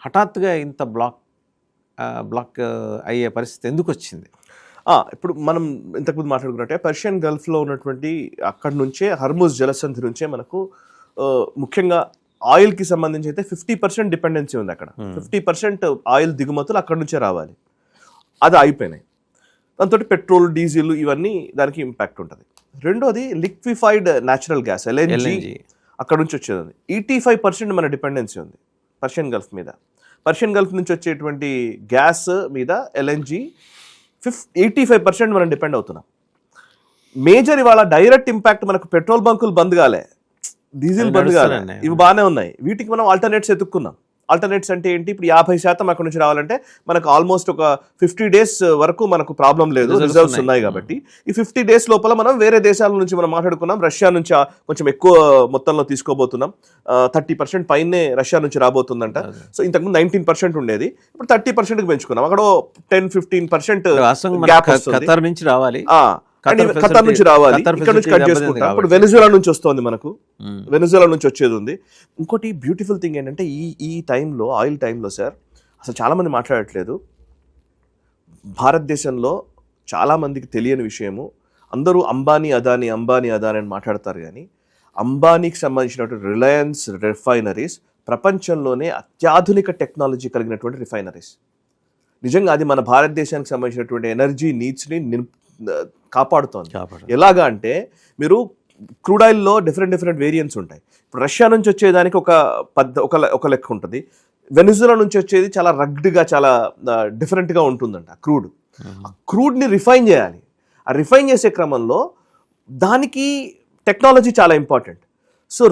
హఠాత్తుగా ఇంత బ్లాక్ అయ్యే పరిస్థితి ఎందుకు వచ్చింది? ఇప్పుడు మనం ఇంతకుముందు మాట్లాడుకున్నట్టే పర్షియన్ గల్ఫ్లో ఉన్నటువంటి అక్కడి నుంచే హర్ముజ్ జలసంధి నుంచే మనకు ముఖ్యంగా ఆయిల్కి సంబంధించి అయితే 50% డిపెండెన్సీ ఉంది అక్కడ. 50% ఆయిల్ దిగుమతులు అక్కడ నుంచే రావాలి, అది అయిపోయినాయి. దాంతో పెట్రోల్, డీజిల్ ఇవన్నీ దానికి ఇంపాక్ట్ ఉంటుంది. రెండోది లిక్విఫైడ్ న్యాచురల్ గ్యాస్ ఎల్ఎన్జీ అక్కడ నుంచి వచ్చేది. 85% మన డిపెండెన్సీ ఉంది పర్షియన్ గల్ఫ్ మీద. పర్షియన్ గల్ఫ్ నుంచి వచ్చేటువంటి గ్యాస్ మీద ఎల్ఎన్జీ 85% మనం డిపెండ్ అవుతున్నాం. మేజర్ ఇవాళ డైరెక్ట్ ఇంపాక్ట్ మనకు పెట్రోల్ బంకులు బంద్ కాలే, డీజిల్ బంద్ కాలే, ఇవి బాగానే ఉన్నాయి. వీటికి మనం ఆల్టర్నేట్స్ ఎత్తుక్కున్నాం. ఆల్టర్నేట్స్ అంటే ఏంటి? ఇప్పుడు 50% అక్కడ నుంచి రావాలంటే మనకు ఆల్మోస్ట్ ఒక 50 days వరకు మనకు ప్రాబ్లం లేదు, రిజర్వ్స్ ఉన్నాయి కాబట్టి ఈ 50 days లోపల మనం వేరే దేశాల నుంచి మనం మాట్లాడుకున్నాం. రష్యా నుంచి కొంచెం ఎక్కువ మొత్తంలో తీసుకోబోతున్నాం. 30% పైనే రష్యా నుంచి రాబోతుందంట. సో ఇంతకుముందు 19% ఉండేది, ఇప్పుడు 30%కి పెంచుకున్నాం. అక్కడ 10-15% గ్యాప్ ఖతర్ నుంచి రావాలి, ఖతర్ నుంచి రావాలి, ఇక్కడ నుంచి కట్ చేసుకుంటాం. ఇప్పుడు వెనిజులా నుంచి వస్తుంది, మనకు వెనిజులా నుంచి వచ్చేది ఉంది. ఇంకోటి బ్యూటిఫుల్ థింగ్ ఏంటంటే ఈ టైంలో, ఆయిల్ టైంలో సార్ అసలు చాలామంది మాట్లాడట్లేదు. భారతదేశంలో చాలామందికి తెలియని విషయము, అందరూ అంబానీ అదానీ అని మాట్లాడతారు, కానీ అంబానీకి సంబంధించినటువంటి రిలయన్స్ రిఫైనరీస్ ప్రపంచంలోనే అత్యాధునిక టెక్నాలజీ కలిగినటువంటి రిఫైనరీస్. నిజంగా అది మన భారతదేశానికి సంబంధించినటువంటి ఎనర్జీ నీడ్స్ని కాపాడుతోంది. ఎలాగా అంటే మీరు క్రూడ్ ఆయిల్లో డిఫరెంట్ వేరియంట్స్ ఉంటాయి. ఇప్పుడు రష్యా నుంచి వచ్చేదానికి ఒక లెక్క ఉంటుంది, వెనిజులా నుంచి వచ్చేది చాలా రగ్డ్గా, చాలా డిఫరెంట్గా ఉంటుందంట క్రూడ్. క్రూడ్ని రిఫైన్ చేయాలి. ఆ రిఫైన్ చేసే క్రమంలో దానికి టెక్నాలజీ చాలా ఇంపార్టెంట్. సో